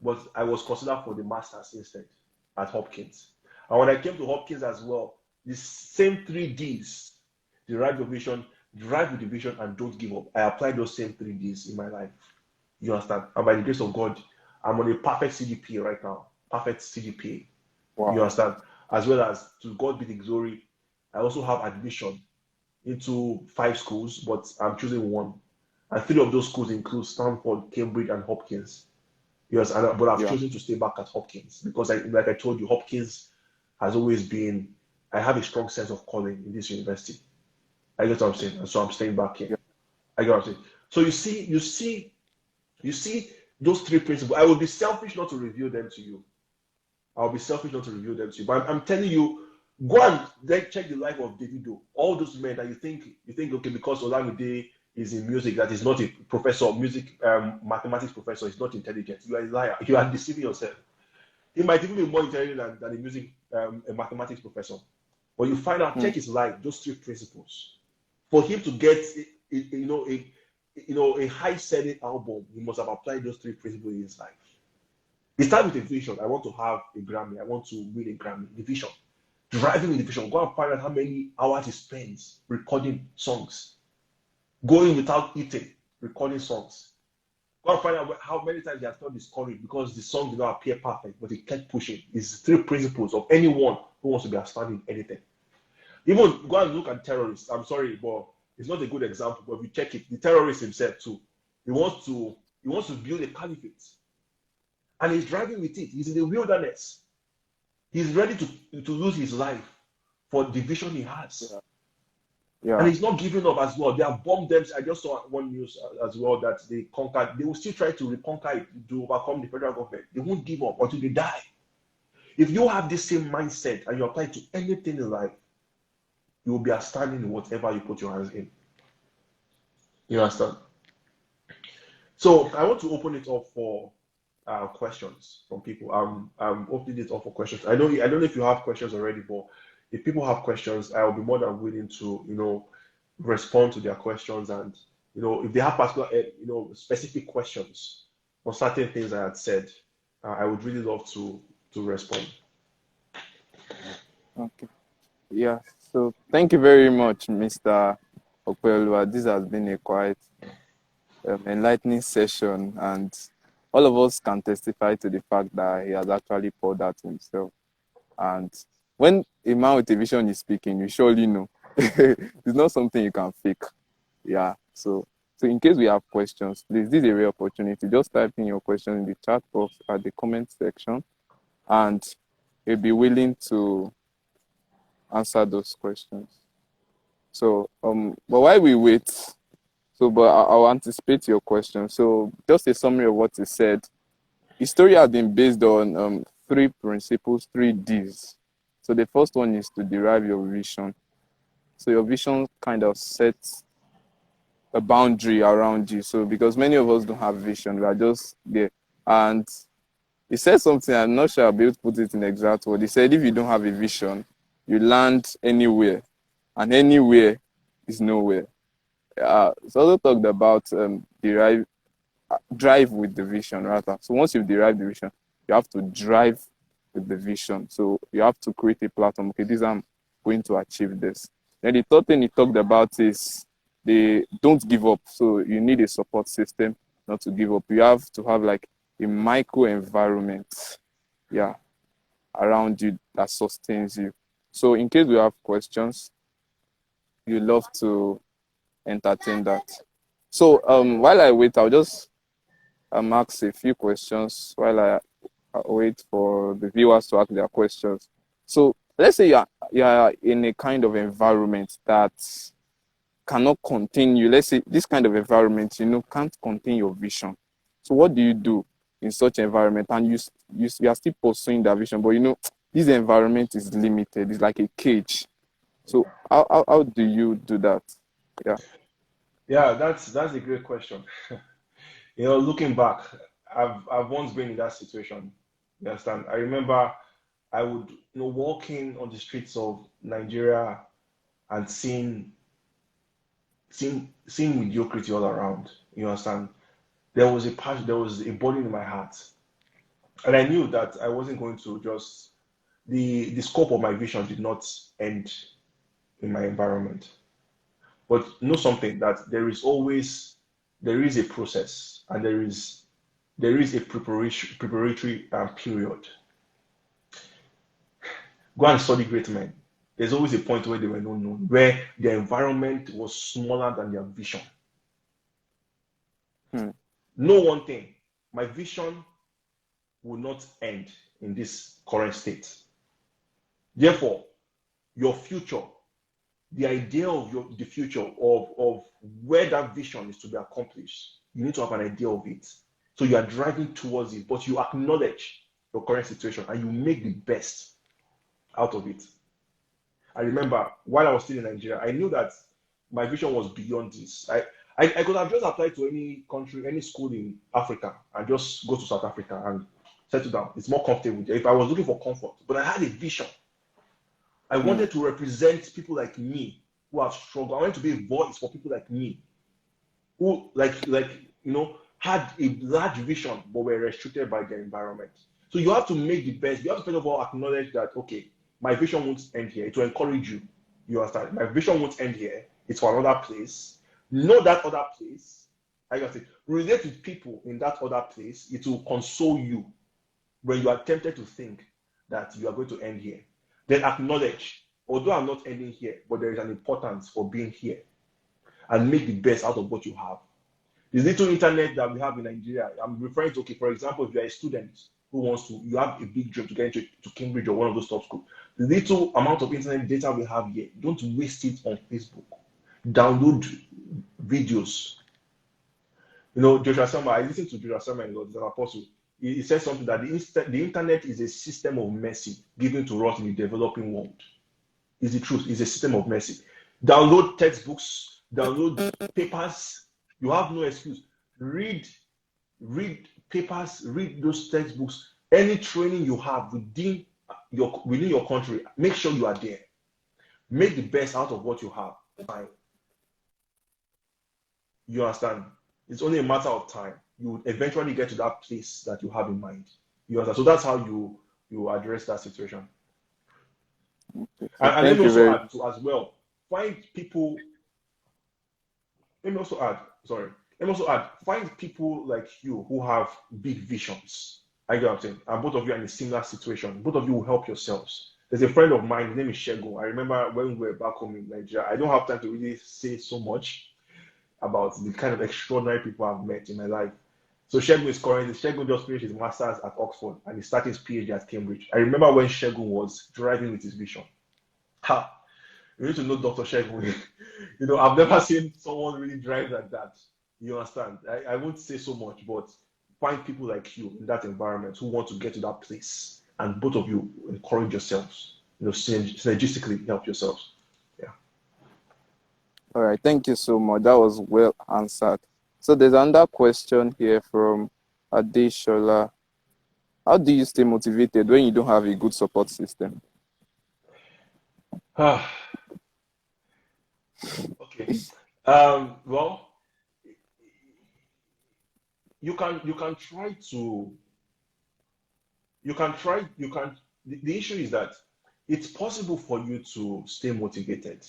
but I was considered for the master's instead at Hopkins. And when I came to Hopkins as well, the same 3 Ds, derive your vision, drive with the vision, and don't give up. I applied those same 3 Ds in my life. You understand? And by the grace of God, I'm on a perfect CGPA right now. Perfect CGPA. Wow. You understand? As well as, to God be the glory, I also have admission into 5 schools, but I'm choosing 1. And 3 of those schools include Stanford, Cambridge, and Hopkins. Yes, but I've chosen to stay back at Hopkins because, like I told you, Hopkins has always been, I have a strong sense of calling in this university. I get what I'm saying, and so I'm staying back here. I get what I'm saying. So you see those 3 principles. I will be selfish not to reveal them to you. But I'm telling you, go and check the life of Davido. All those men that you think okay, because Olamide is in music, that is not a professor of music, mathematics professor, is not intelligent. You are a liar. You are deceiving yourself. He might even be more intelligent than a music, a mathematics professor. But you find out, check his life, those 3 principles. For him to get a high-selling album, he must have applied those 3 principles in his life. He started with a vision. I want to have a Grammy. I want to win a Grammy. The vision. Driving with the vision. Go and find out how many hours he spends recording songs. Going without eating, recording songs. Go and find out how many times he has felt discouraged because the song did not appear perfect, but he kept pushing. It's 3 principles of anyone who wants to be outstanding in anything. Even go and look at terrorists. I'm sorry, but it's not a good example. But if you check it, the terrorist himself too. He wants to build a caliphate, and he's driving with it. He's in the wilderness. He's ready to lose his life for the vision he has. Yeah. And he's not giving up as well. They have bombed them. I just saw one news as well that they conquered. They will still try to reconquer it to overcome the federal government. They won't give up until they die. If you have the same mindset and you apply it to anything in life, you will be outstanding in whatever you put your hands in. You understand? So I want to open it up for questions from people. I'm opening it up for questions. I don't know if you have questions already, but if people have questions, I will be more than willing to, respond to their questions. And, if they have particular, specific questions on certain things I had said, I would really love to respond. Okay. Yeah. So thank you very much, Mr. Opeoluwa. This has been a quite enlightening session, and all of us can testify to the fact that he has actually poured out himself. And when a man with a vision is speaking, you surely know. It's not something you can fake. Yeah. So in case we have questions, please, this is a rare opportunity. Just type in your question in the chat box at the comment section, and we'll be willing to answer those questions. So, but while we wait, but I'll anticipate your question. So, just a summary of what you said. The story has been based on three principles, three Ds. So, the first one is to derive your vision. So, your vision kind of sets a boundary around you. So, because many of us don't have vision, we are just there. And he said something, I'm not sure I'll be able to put it in exact word. He said, if you don't have a vision, you land anywhere, and anywhere is nowhere. It's also talked about drive with the vision, rather. So once you've derived the vision, you have to drive with the vision. So you have to create a platform. Okay, this I'm going to achieve this. Then the third thing he talked about is they don't give up. So you need a support system not to give up. You have to have like a micro environment, yeah, around you that sustains you. So in case we have questions, you love to entertain that. So while I wait, I'll just ask a few questions while I wait for the viewers to ask their questions. So let's say you're in a kind of environment that cannot contain you. Let's say this kind of environment, can't contain your vision. So what do you do in such environment? And you are still pursuing that vision, but this environment is limited. It's like a cage. So how do you do that? Yeah. Yeah, that's a great question. Looking back, I've once been in that situation. You understand? I remember I would, walking on the streets of Nigeria and seeing mediocrity all around. You understand? There was a passion, there was a burden in my heart, and I knew that I wasn't going to just the scope of my vision did not end in my environment. But know something, that there is a process, and there is a preparatory period. Go and study great men. There's always a point where they were not known, where their environment was smaller than their vision. Know one thing, my vision will not end in this current state. Therefore, your future, the idea of the future of where that vision is to be accomplished, you need to have an idea of it. So you are driving towards it, but you acknowledge your current situation and you make the best out of it. I remember while I was still in Nigeria, I knew that my vision was beyond this. I could have just applied to any country, any school in Africa, and just go to South Africa and settle down. It's more comfortable if I was looking for comfort. But I had a vision. I wanted to represent people like me who have struggled. I wanted to be a voice for people like me who had a large vision but were restricted by their environment. So you have to make the best. You have to first of all acknowledge that, okay, my vision won't end here. It will encourage you. You understand? My vision won't end here. It's for another place. Know that other place. I got it. Relate with people in that other place. It will console you when you are tempted to think that you are going to end here. Then acknowledge, although I'm not ending here, but there is an importance for being here, and make the best out of what you have. This little internet that we have in Nigeria, I'm referring to, okay, for example, if you're a student who you have a big dream to get into Cambridge or one of those top schools, the little amount of internet data we have here, don't waste it on Facebook. Download videos. Joshua Selma, I listened to Joshua Selma, he's an apostle. He says something that the internet is a system of mercy given to us in the developing world. It's the truth. It's a system of mercy. Download textbooks, download papers. You have no excuse. Read papers, read those textbooks. Any training you have within your country, make sure you are there. Make the best out of what you have. Fine. You understand? It's only a matter of time. You will eventually get to that place that you have in mind. You understand? So that's how you address that situation. Okay. And let me also add to as well. Find people. Let me also add. Sorry. let me also add, find people like you who have big visions. I get what I'm saying. And both of you are in a similar situation. Both of you will help yourselves. There's a friend of mine, his name is Shego. I remember when we were back home in Nigeria, I don't have time to really say so much about the kind of extraordinary people I've met in my life. So Shegun just finished his master's at Oxford and he started his PhD at Cambridge. I remember when Shegun was driving with his vision. Ha! You need to know Dr. Shegun. I've never seen someone really drive like that. You understand? I won't say so much, but find people like you in that environment who want to get to that place. And both of you encourage yourselves, synergistically help yourselves. Yeah. All right, thank you so much. That was well answered. So there's another question here from Adeshola. How do you stay motivated when you don't have a good support system? Okay. Well, you can try to the issue is that it's possible for you to stay motivated.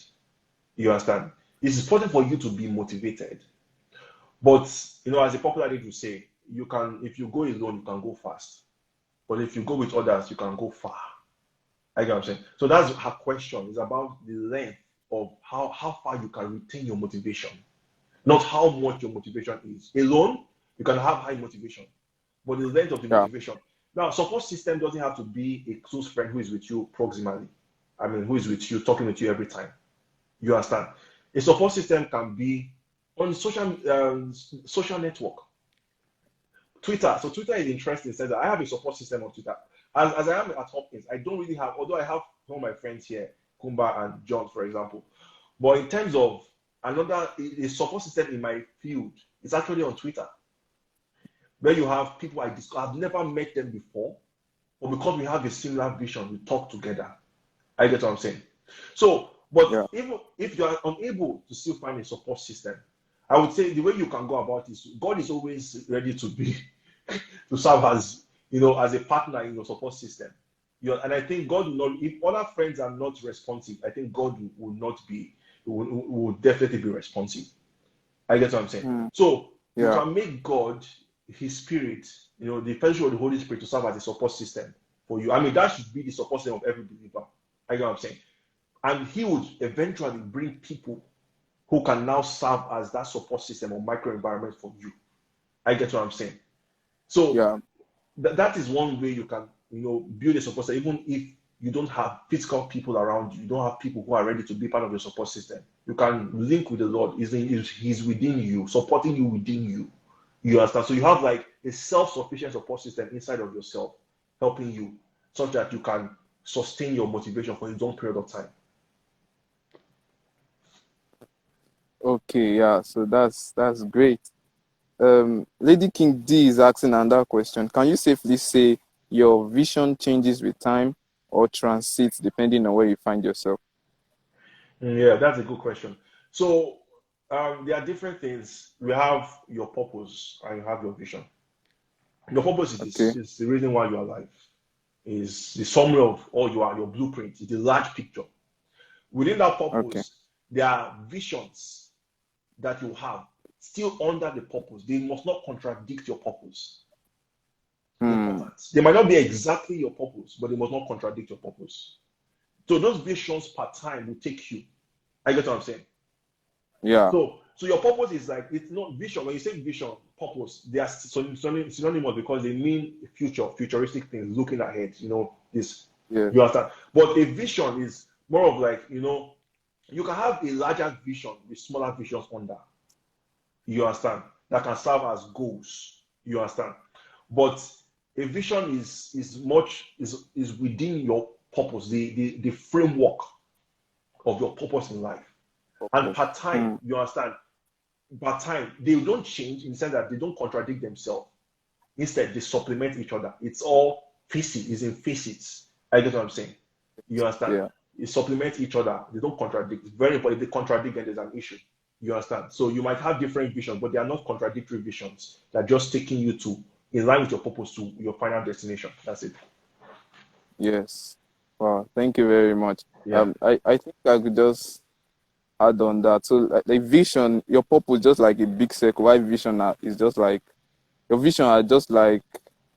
You understand? It's possible for you to be motivated. But as a popular adage would say, if you go alone, you can go fast. But if you go with others, you can go far. I get what I'm saying. So that's her question. It's about the length of how far you can retain your motivation, not how much your motivation is. Alone, you can have high motivation, but the length of the Yeah. motivation. Now, support system doesn't have to be a close friend who is with you proximally. I mean, who is with you, talking with you every time. You understand? A support system can be on social network. Twitter. So Twitter is interesting. Says that I have a support system on Twitter. As I am at Hopkins, I don't really have, although I have some of my friends here, Kumba and John, for example. But in terms of a support system in my field, it's actually on Twitter, where you have people I've never met them before, but because we have a similar vision, we talk together. I get what I'm saying. So, but Yeah. even if you are unable to still find a support system, I would say the way you can go about this, God is always ready to serve as as a partner in your support system. And I think God will not, if other friends are not responsive, I think God will not be, will definitely be responsive. I get what I'm saying. So you Yeah. can make God, His Spirit, the fellowship of the Holy Spirit to serve as a support system for you. I mean, that should be the support system of every believer. I get what I'm saying. And He would eventually bring people who can now serve as that support system or microenvironment for you. I get what I'm saying. So Yeah. that is one way you can, build a support system, even if you don't have physical people around you. You don't have people who are ready to be part of your support system. You can link with the Lord. He's within you, supporting you within you. You understand? So you have like a self-sufficient support system inside of yourself, helping you such that you can sustain your motivation for a long period of time. Okay, yeah. So that's great. Lady King D is asking another question. Can you safely say your vision changes with time or transits depending on where you find yourself? Yeah, that's a good question. So there are different things. We have your purpose and you have your vision. Your purpose is Okay. is the reason why you are alive. Is the summary of all you are, your blueprint, is the large picture. Within that Okay. purpose, there are visions that you have still under the purpose. They must not contradict your purpose. Important. They might not be exactly your purpose, but they must not contradict your purpose. So those visions per time will take you. I get what I'm saying. Yeah. So your purpose is like, it's not vision. When you say vision, purpose, they are synonymous because they mean futuristic things, looking ahead. This Yeah. you understand. But a vision is more of like, you can have a larger vision with smaller visions under. You understand? That can serve as goals. You understand? But a vision is within your purpose, the framework of your purpose in life. And Purpose. per time, you understand? Per time, they don't change in the sense that they don't contradict themselves. Instead, they supplement each other. It's all facets, is in facets. I get what I'm saying. You understand? Yeah. They supplement each other. They don't contradict. It's very important. If they contradict, then there's an issue. You understand? So you might have different visions, but they are not contradictory visions. They're just taking you to in line with your purpose to your final destination. That's it. Yes. Wow. Thank you very much. Yeah. I think I could just add on that. So like vision, your purpose just like a big circle. Why vision is just like your vision are just like,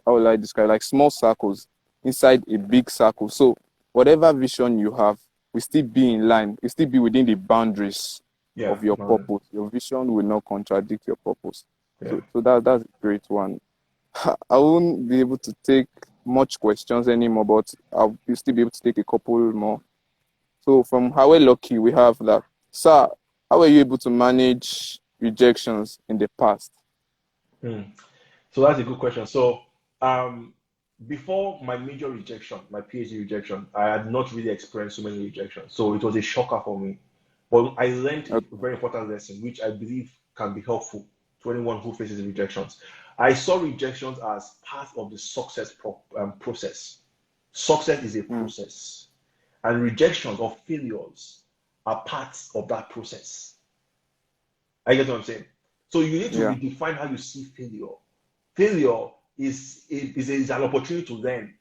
how will I describe, like small circles inside a big circle. So whatever vision you have will still be in line, will still be within the boundaries Yeah. of your purpose. Your vision will not contradict your purpose. Yeah. So that's a great one. I won't be able to take much questions anymore, but I'll still be able to take a couple more. So from How We're Lucky, we have that. Sir, how were you able to manage rejections in the past? Hmm. So that's a good question. So, um, before my major rejection, my PhD rejection, I had not really experienced so many rejections. So it was a shocker for me. But I learned a Okay. very important lesson, which I believe can be helpful to anyone who faces rejections. I saw rejections as part of the process. Success is a Mm, process, and rejections or failures are parts of that process. I get what I'm saying. So you need to yeah. redefine how you see failure. Failure is an opportunity to learn,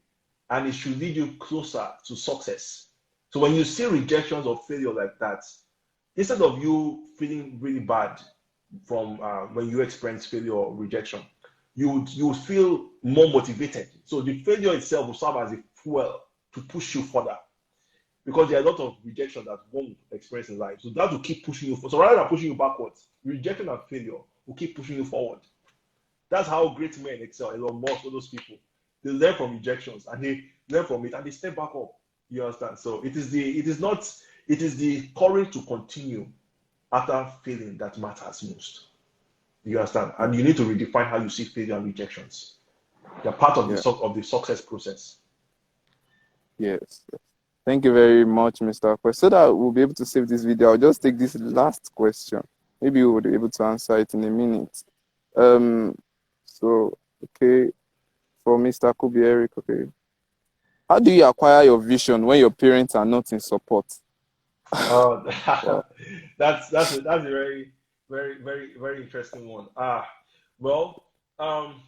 and it should lead you closer to success. So when you see rejections or failure like that, instead of you feeling really bad from when you experience failure or rejection, you would feel more motivated. So the failure itself will serve as a fuel to push you further, because there are a lot of rejection that one will experience in life. So that will keep pushing you. So rather than pushing you backwards, rejection and failure will keep pushing you forward. That's how great men excel. Elon Musk, all those people, they learn from rejections and they learn from it and they step back up. You understand? So it is the courage to continue after failing that matters most. You understand? And you need to redefine how you see failure and rejections. They're part of Yeah. the success process. Yes. Thank you very much, Mr. Quest. So that we'll be able to save this video, I'll just take this last question. Maybe we will be able to answer it in a minute. Um, so okay, for Mr. Kobe Eric, okay. How do you acquire your vision when your parents are not in support? Oh, Wow. that's a very interesting one. Well, um,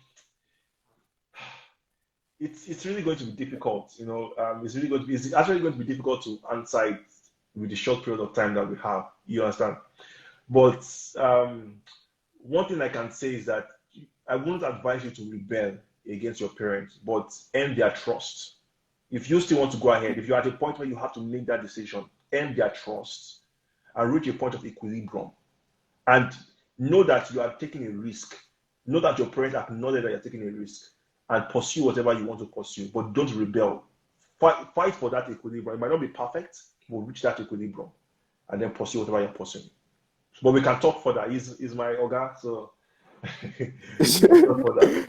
it's really going to be difficult. It's actually going to be difficult to answer it with the short period of time that we have. You understand? But one thing I can say is that I wouldn't advise you to rebel against your parents, but earn their trust. If you still want to go ahead, if you're at a point where you have to make that decision, earn their trust and reach a point of equilibrium. And know that you are taking a risk. Know that your parents acknowledge that you're taking a risk and pursue whatever you want to pursue, but don't rebel. Fight for that equilibrium. It might not be perfect, but reach that equilibrium and then pursue whatever you're pursuing. But we can talk further. He's my Oga, so we can talk further.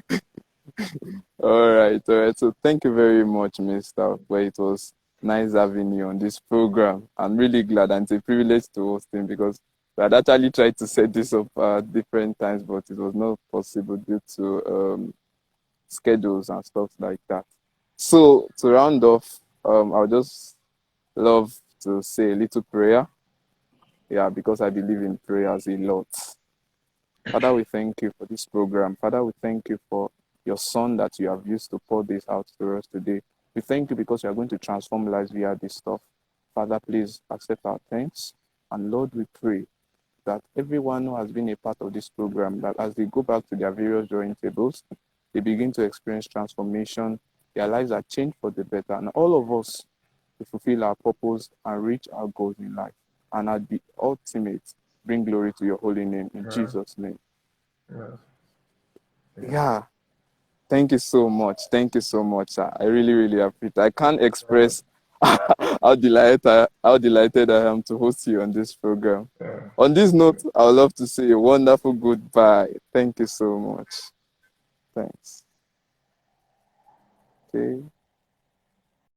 All right, all right. So thank you very much, Mr. Well, it was nice having you on this program. I'm really glad, and it's a privilege to host him because we had actually tried to set this up different times, but it was not possible due to schedules and stuff like that. So to round off, I would just love to say a little prayer. Yeah, because I believe in prayers a lot. Father, we thank you for this program. Father, we thank you for your son that you have used to pour this out to us today. We thank you because you are going to transform lives via this stuff. Father, please accept our thanks. And Lord, we pray that everyone who has been a part of this program, that as they go back to their various drawing tables, they begin to experience transformation. Their lives are changed for the better. And all of us to fulfill our purpose and reach our goals in life. And at the ultimate, bring glory to your holy name in Yeah, Jesus' name. yeah, yeah. Yeah, thank you so much. Thank you so much. Sir. I really, really appreciate it. I can't express how delighted I am to host you on this program. Yeah. On this note, I would love to say a wonderful goodbye. Thank you so much. Thanks. Okay.